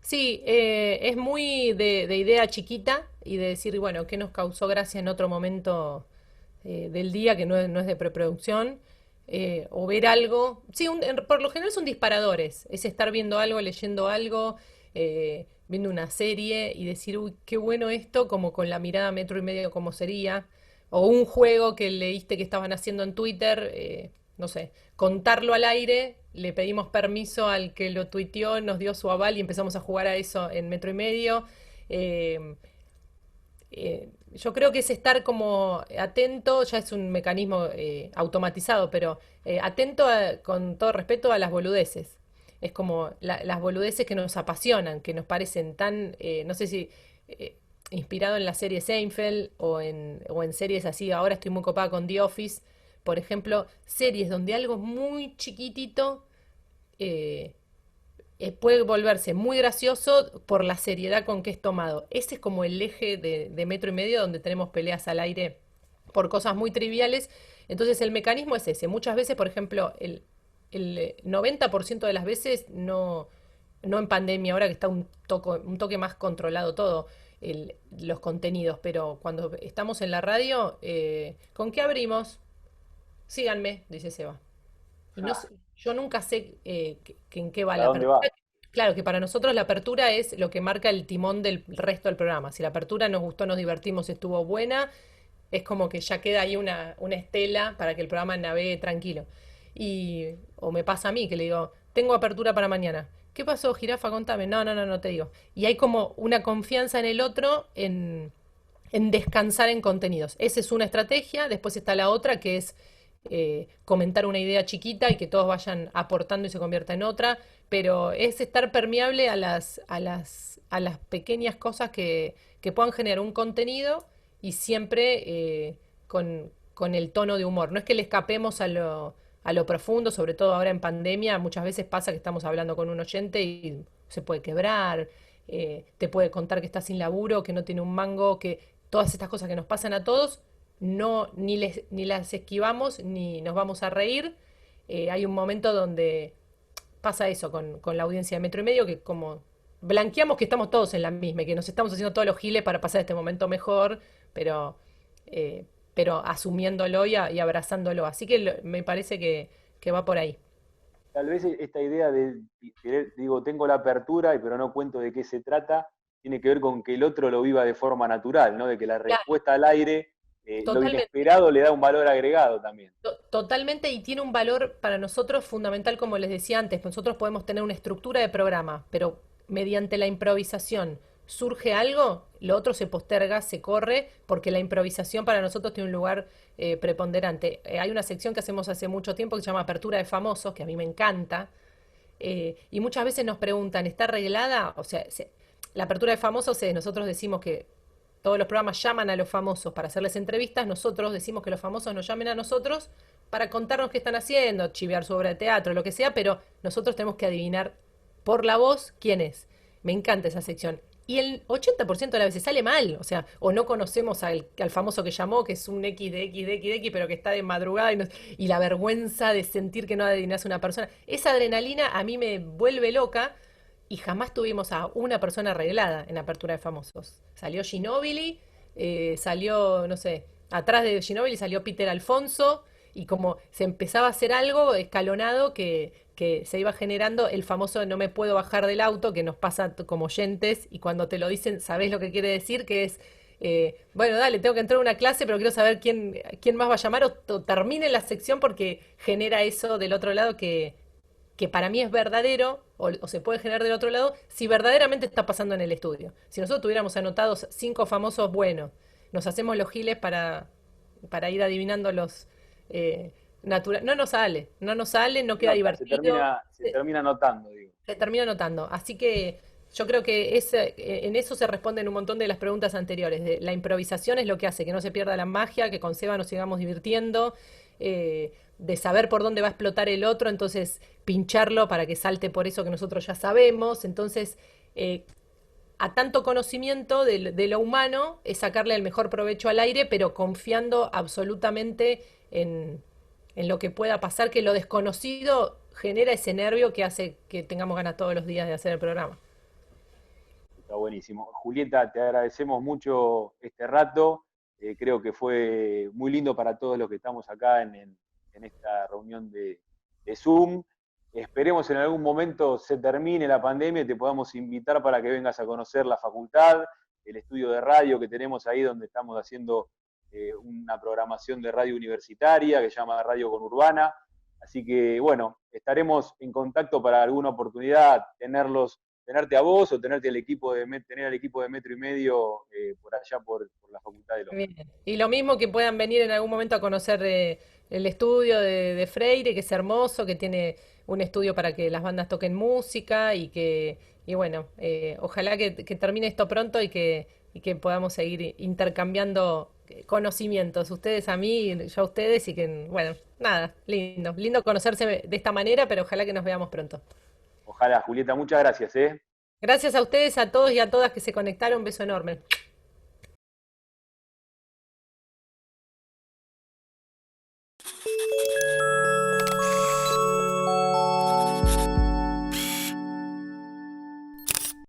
Sí, es muy de idea chiquita y de decir, bueno, qué nos causó gracia en otro momento del día que no es de preproducción, o ver algo. Sí, por lo general son disparadores, es estar viendo algo, leyendo algo, viendo una serie y decir, uy, qué bueno esto, como con la mirada metro y medio como sería, o un juego que leíste que estaban haciendo en Twitter, no sé, contarlo al aire, le pedimos permiso al que lo tuiteó, nos dio su aval y empezamos a jugar a eso en metro y medio. Eh, yo creo que es estar como atento, ya es un mecanismo automatizado, pero atento con todo respeto a las boludeces. Es como las boludeces que nos apasionan, que nos parecen tan, no sé si inspirado en la serie Seinfeld o en series así, ahora estoy muy copada con The Office, por ejemplo, series donde algo muy chiquitito eh, puede volverse muy gracioso por la seriedad con que es tomado. Ese es como el eje de metro y medio donde tenemos peleas al aire por cosas muy triviales. Entonces el mecanismo es ese. Muchas veces, por ejemplo, el 90% de las veces, no en pandemia, ahora que está un toque más controlado todo, los contenidos, pero cuando estamos en la radio, ¿con qué abrimos? Síganme, dice Seba. Y no sé, yo nunca sé en qué va ¿Para la dónde va? apertura. Claro, que para nosotros la apertura es lo que marca el timón del resto del programa. Si la apertura nos gustó, nos divertimos, estuvo buena, es como que ya queda ahí una estela para que el programa navegue tranquilo. O me pasa a mí que le digo, tengo apertura para mañana. ¿Qué pasó, jirafa? Contame. No, no, no, no te digo. Y hay como una confianza en el otro en descansar en contenidos. Esa es una estrategia. Después está la otra que es comentar una idea chiquita y que todos vayan aportando y se convierta en otra, pero es estar permeable a las pequeñas cosas que puedan generar un contenido y siempre con el tono de humor. No es que le escapemos a lo profundo, sobre todo ahora en pandemia, muchas veces pasa que estamos hablando con un oyente y se puede quebrar, te puede contar que está sin laburo, que no tiene un mango, que todas estas cosas que nos pasan a todos no, ni las esquivamos ni nos vamos a reír. Hay un momento donde pasa eso con la audiencia de metro y medio, que como blanqueamos que estamos todos en la misma y que nos estamos haciendo todos los giles para pasar este momento mejor, pero, pero asumiéndolo y abrazándolo. Así que me parece que va por ahí. Tal vez esta idea de querer, digo, tengo la apertura, pero no cuento de qué se trata, tiene que ver con que el otro lo viva de forma natural, ¿no? De que la Claro, respuesta al aire, lo totalmente. inesperado le da un valor agregado también. Totalmente, y tiene un valor para nosotros fundamental, como les decía antes. Nosotros podemos tener una estructura de programa, pero mediante la improvisación surge algo, lo otro se posterga, se corre, porque la improvisación para nosotros tiene un lugar preponderante. Hay una sección que hacemos hace mucho tiempo que se llama Apertura de Famosos, que a mí me encanta, y muchas veces nos preguntan, ¿está arreglada? O sea, la apertura de famosos es, nosotros decimos que todos los programas llaman a los famosos para hacerles entrevistas, nosotros decimos que los famosos nos llamen a nosotros para contarnos qué están haciendo, chivear su obra de teatro, lo que sea, pero nosotros tenemos que adivinar por la voz quién es. Me encanta esa sección. Y el 80% de las veces sale mal, o sea, o no conocemos al famoso que llamó, que es un X de X de X de X, pero que está de madrugada y la vergüenza de sentir que no adivinas una persona. Esa adrenalina a mí me vuelve loca y jamás tuvimos a una persona arreglada en Apertura de Famosos. Salió Ginóbili, salió, no sé, atrás de Ginóbili salió Peter Alfonso, y como se empezaba a hacer algo escalonado que se iba generando el famoso no me puedo bajar del auto, que nos pasa como oyentes, y cuando te lo dicen sabés lo que quiere decir, que es, bueno, dale, tengo que entrar a una clase, pero quiero saber quién más va a llamar, o termine la sección porque genera eso del otro lado que para mí es verdadero, o se puede generar del otro lado, si verdaderamente está pasando en el estudio. Si nosotros tuviéramos anotados 5 famosos, bueno, nos hacemos los giles para ir adivinando los no nos sale, no queda divertido, Se termina notando, digo. se termina notando. Así que yo creo que en eso se responden un montón de las preguntas anteriores. La improvisación es lo que hace que no se pierda la magia, que con Seba nos sigamos divirtiendo, de saber por dónde va a explotar el otro, entonces pincharlo para que salte por eso que nosotros ya sabemos. Entonces, a tanto conocimiento de lo humano, es sacarle el mejor provecho al aire, pero confiando absolutamente en lo que pueda pasar, que lo desconocido genera ese nervio que hace que tengamos ganas todos los días de hacer el programa. Está buenísimo. Julieta, te agradecemos mucho este rato. Creo que fue muy lindo para todos los que estamos acá en esta reunión de Zoom. Esperemos en algún momento se termine la pandemia y te podamos invitar para que vengas a conocer la facultad, el estudio de radio que tenemos ahí donde estamos haciendo una programación de radio universitaria que se llama Radio Conurbana. Así que, bueno, estaremos en contacto para alguna oportunidad, tenerte a vos o tener al equipo de Metro y Medio por allá por la Facultad de Loma. Y lo mismo que puedan venir en algún momento a conocer el estudio de Freire, que es hermoso, que tiene un estudio para que las bandas toquen música y bueno, ojalá que termine esto pronto y que podamos seguir intercambiando conocimientos, ustedes a mí, yo a ustedes, y que, bueno, nada, lindo conocerse de esta manera, pero ojalá que nos veamos pronto. Ojalá, Julieta, muchas gracias. Gracias a ustedes, a todos y a todas que se conectaron, beso enorme.